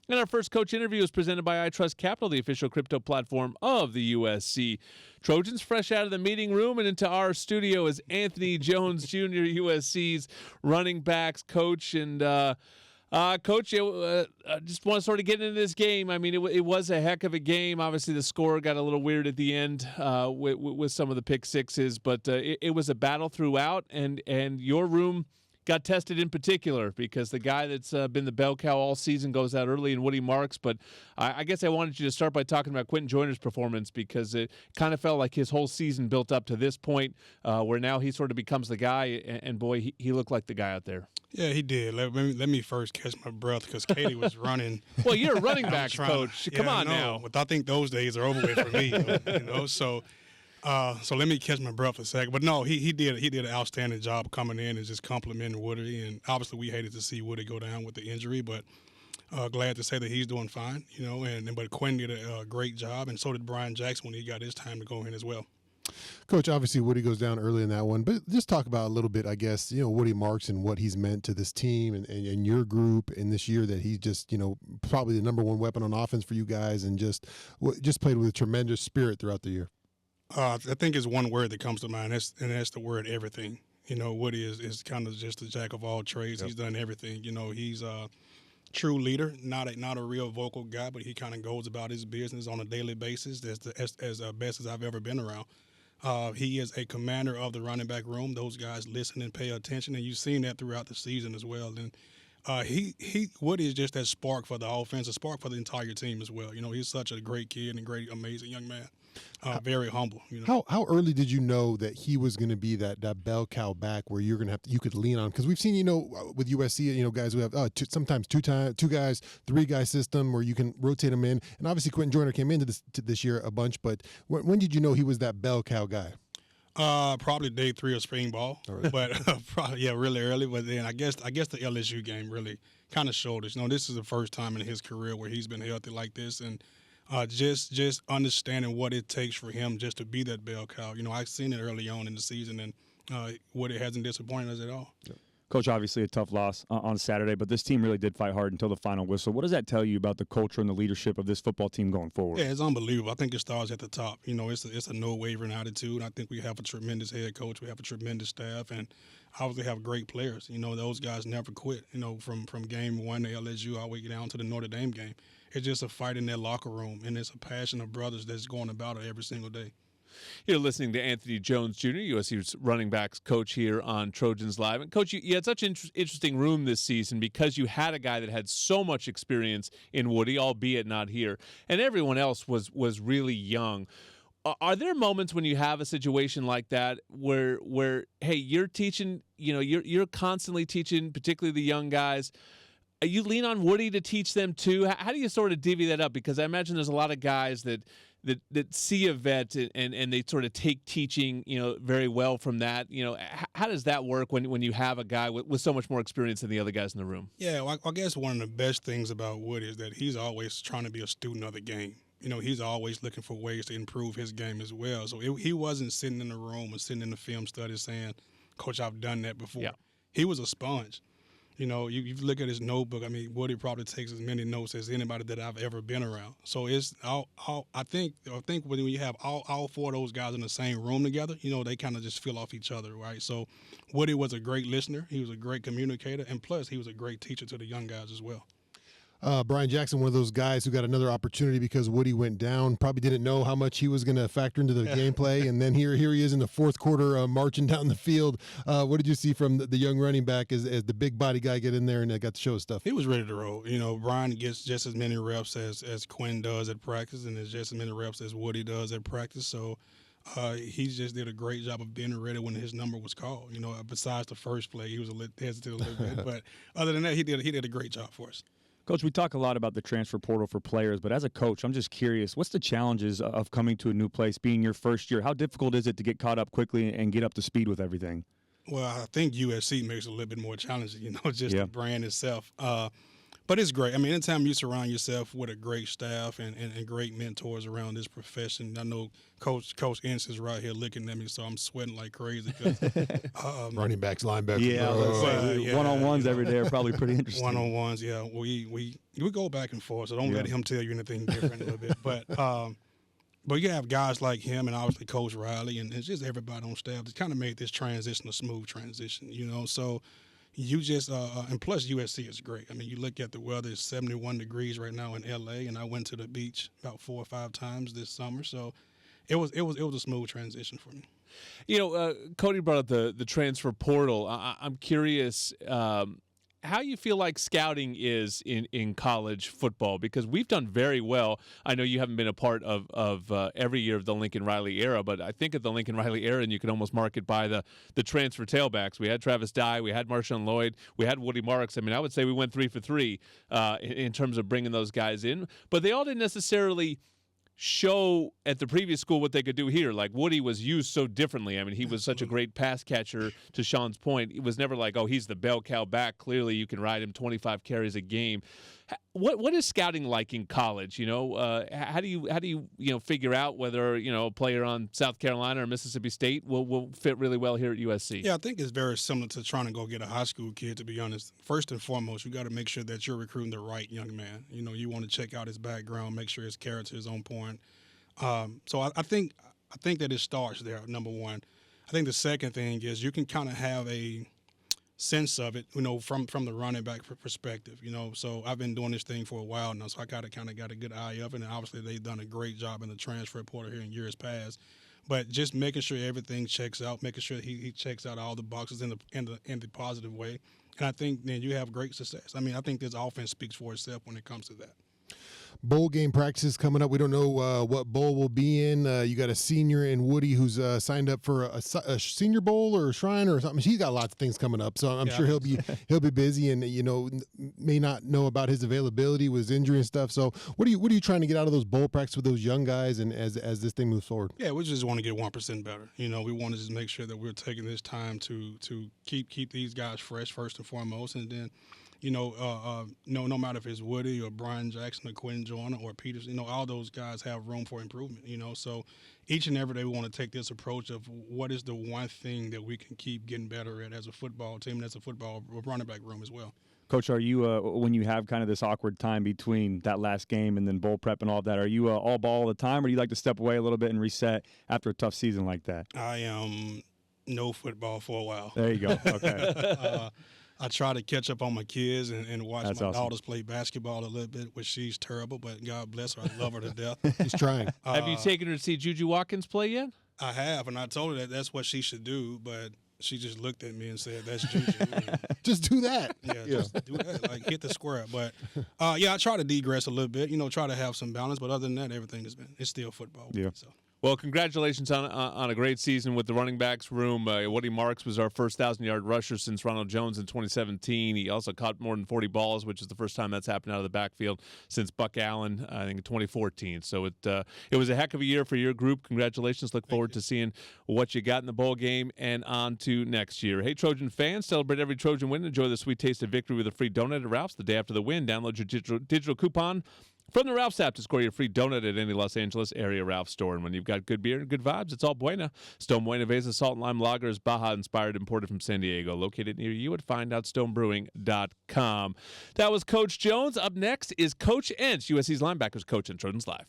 And our first coach interview is presented by iTrust Capital, the official crypto platform of the USC Trojans. Fresh out of the meeting room and into our studio is Anthony Jones Jr., USC's running backs coach. And Coach, I just want to sort of get into this game. I mean, it was a heck of a game. Obviously, the score got a little weird at the end with some of the pick sixes, but it was a battle throughout, and your room got tested in particular because the guy that's been the bell cow all season goes out early in Woody Marks. But I guess I wanted you to start by talking about Quentin Joyner's performance because it kind of felt like his whole season built up to this point where now he sort of becomes the guy, and boy, he looked like the guy out there. Yeah, he did. Let me first catch my breath because Katie was running. Well, you're a running backs coach. Come on now. But I think those days are over with for me. So let me catch my breath a second. But no, he did an outstanding job coming in and just complimenting Woody. And obviously, we hated to see Woody go down with the injury, but glad to say that he's doing fine. But Quentin did a great job, and so did Brian Jackson when he got his time to go in as well. Coach, obviously Woody goes down early in that one, but just talk about a little bit, I guess, Woody Marks and what he's meant to this team and your group in this year that he's just, probably the number one weapon on offense for you guys and just played with a tremendous spirit throughout the year. I think it's one word that comes to mind, and that's the word everything. Woody is kind of just a jack of all trades. Yep. He's done everything. He's a true leader, not a real vocal guy, but he kind of goes about his business on a daily basis as best as I've ever been around. He is a commander of the running back room. Those guys listen and pay attention, and you've seen that throughout the season as well. And Woody is just that spark for the offense, a spark for the entire team as well. He's such a great kid and great, amazing young man. Very humble. How early did you know that he was going to be that bell cow back where you're going to you could lean on? Because we've seen with USC guys who have sometimes two guys, 3 guy system where you can rotate them in. And obviously Quentin Joyner came into this year a bunch. But when did you know he was that bell cow guy? Probably day 3 of spring ball, right. But probably really early. But then I guess the LSU game really kind of showed us. This is the first time in his career where he's been healthy like this, and just understanding what it takes for him just to be that bell cow. I've seen it early on in the season, and Woody hasn't disappointed us at all. Yep. Coach, obviously a tough loss on Saturday, but this team really did fight hard until the final whistle. What does that tell you about the culture and the leadership of this football team going forward? Yeah, it's unbelievable. I think it starts at the top. It's a no-wavering attitude. I think we have a tremendous head coach. We have a tremendous staff, and obviously have great players. Those guys never quit. From game 1 to LSU all the way down to the Notre Dame game. It's just a fight in that locker room, and it's a passion of brothers that's going about it every single day. You're listening to Anthony Jones Jr., USC's running backs coach here on Trojans Live. And, Coach, you had such an interesting room this season because you had a guy that had so much experience in Woody, albeit not here, and everyone else was really young. Are there moments when you have a situation like that where hey, you're teaching, you're constantly teaching, particularly the young guys, you lean on Woody to teach them too? How do you sort of divvy that up? Because I imagine there's a lot of guys that see a vet and they sort of take teaching, very well from that. How does that work when you have a guy with so much more experience than the other guys in the room? Yeah, well, I guess one of the best things about Woody is that he's always trying to be a student of the game. He's always looking for ways to improve his game as well. So he wasn't sitting in the room or sitting in the film study saying, "Coach, I've done that before." Yeah. He was a sponge. You look at his notebook. I mean, Woody probably takes as many notes as anybody that I've ever been around. So it's I think when you have all 4 of those guys in the same room together, they kind of just fill off each other, right? So Woody was a great listener. He was a great communicator, and plus he was a great teacher to the young guys as well. Brian Jackson, one of those guys who got another opportunity because Woody went down, probably didn't know how much he was going to factor into the gameplay, and then here he is in the fourth quarter marching down the field. What did you see from the young running back as the big body guy get in there and got to show his stuff? He was ready to roll. Brian gets just as many reps as Quinn does at practice, and there's just as many reps as Woody does at practice. So he just did a great job of being ready when his number was called. Besides the first play, he was a little hesitant a little bit, but other than that, he did a great job for us. Coach, we talk a lot about the transfer portal for players, but as a coach, I'm just curious, what's the challenges of coming to a new place, being your first year? How difficult is it to get caught up quickly and get up to speed with everything? Well, I think USC makes it a little bit more challenging, the brand itself. But it's great. I mean, anytime you surround yourself with a great staff and great mentors around this profession, I know Coach Ince is right here looking at me, so I'm sweating like crazy. Running backs, linebackers. Yeah, one-on-ones every day are probably pretty interesting. One-on-ones, yeah. We go back and forth, so don't let him tell you anything different a little bit. But you have guys like him and obviously Coach Riley and it's just everybody on staff that kind of made this transition a smooth transition, So you just and plus USC is great. I mean, you look at the weather; it's 71 degrees right now in LA, and I went to the beach about 4 or 5 times this summer, so it was a smooth transition for me. Cody brought up the transfer portal. I'm curious how you feel like scouting is in college football, because we've done very well. I know you haven't been a part of every year of the Lincoln Riley era, but I think of the Lincoln Riley era, and you can almost mark it by the transfer tailbacks. We had Travis Dye, we had Marshawn Lloyd, we had Woody Marks. I mean, I would say we went 3 for 3 in terms of bringing those guys in, but they all didn't necessarily show at the previous school what they could do here. Like Woody was used so differently. I mean, he was such a great pass catcher, to Sean's point. It was never like, oh, he's the bell cow back. Clearly you can ride him 25 carries a game. What is scouting like in college? How do you figure out whether a player on South Carolina or Mississippi State will fit really well here at USC? Yeah, I think it's very similar to trying to go get a high school kid, to be honest. First and foremost, you got to make sure that you're recruiting the right young man. You want to check out his background, make sure his character is on point. So I think that it starts there, number one. I think the second thing is you can kind of have a sense of it, from the running back perspective, So I've been doing this thing for a while now, so I kind of got a good eye of it, and obviously they've done a great job in the transfer portal here in years past. But just making sure everything checks out, making sure he checks out all the boxes in the positive way, and I think then you have great success. I mean, I think this offense speaks for itself when it comes to that. Bowl game practices coming up. We don't know what bowl we'll be in. You got a senior in Woody who's signed up for a senior bowl or a shrine or something. He's got lots of things coming up, so I'm sure he'll be busy and may not know about his availability with his injury and stuff. So what are you trying to get out of those bowl practices with those young guys and as this thing moves forward? Yeah, we just want to get 1% better. We want to just make sure that we're taking this time to keep these guys fresh first and foremost, and then. No matter if it's Woody or Brian Jackson or Quentin Joyner or Peters, all those guys have room for improvement, So each and every day we want to take this approach of what is the one thing that we can keep getting better at as a football team and as a football running back room as well. Coach, are you, when you have kind of this awkward time between that last game and then bowl prep and all of that, are you all ball all the time, or do you like to step away a little bit and reset after a tough season like that? I am no football for a while. There you go. Okay. I try to catch up on my kids and watch That's my awesome. daughters play basketball a little bit, which she's terrible, but God bless her. I love her to death. He's trying. Have you taken her to see Juju Watkins play yet? I have, and I told her that that's what she should do, but she just looked at me and said, that's Juju. Just do that. Just do that, like hit the square. But, I try to degress a little bit, try to have some balance, but other than that, it's still football. Yeah. So. Well, congratulations on a great season with the running backs room. Woody Marks was our first 1,000-yard rusher since Ronald Jones in 2017. He also caught more than 40 balls, which is the first time that's happened out of the backfield since Buck Allen, I think, in 2014. So it was a heck of a year for your group. Congratulations. Look forward to seeing what you got in the bowl game and on to next year. Hey, Trojan fans, celebrate every Trojan win. Enjoy the sweet taste of victory with a free donut at Ralph's the day after the win. Download your digital coupon from the Ralph's app to score your free donut at any Los Angeles area Ralph's store. And when you've got good beer and good vibes, it's all Buena. Stone Buena Vesa Salt and Lime Lager is Baja-inspired, imported from San Diego. Located near you at findoutstonebrewing.com. That was Coach Jones. Up next is Coach Entz, USC's linebackers coach on Trojans Live.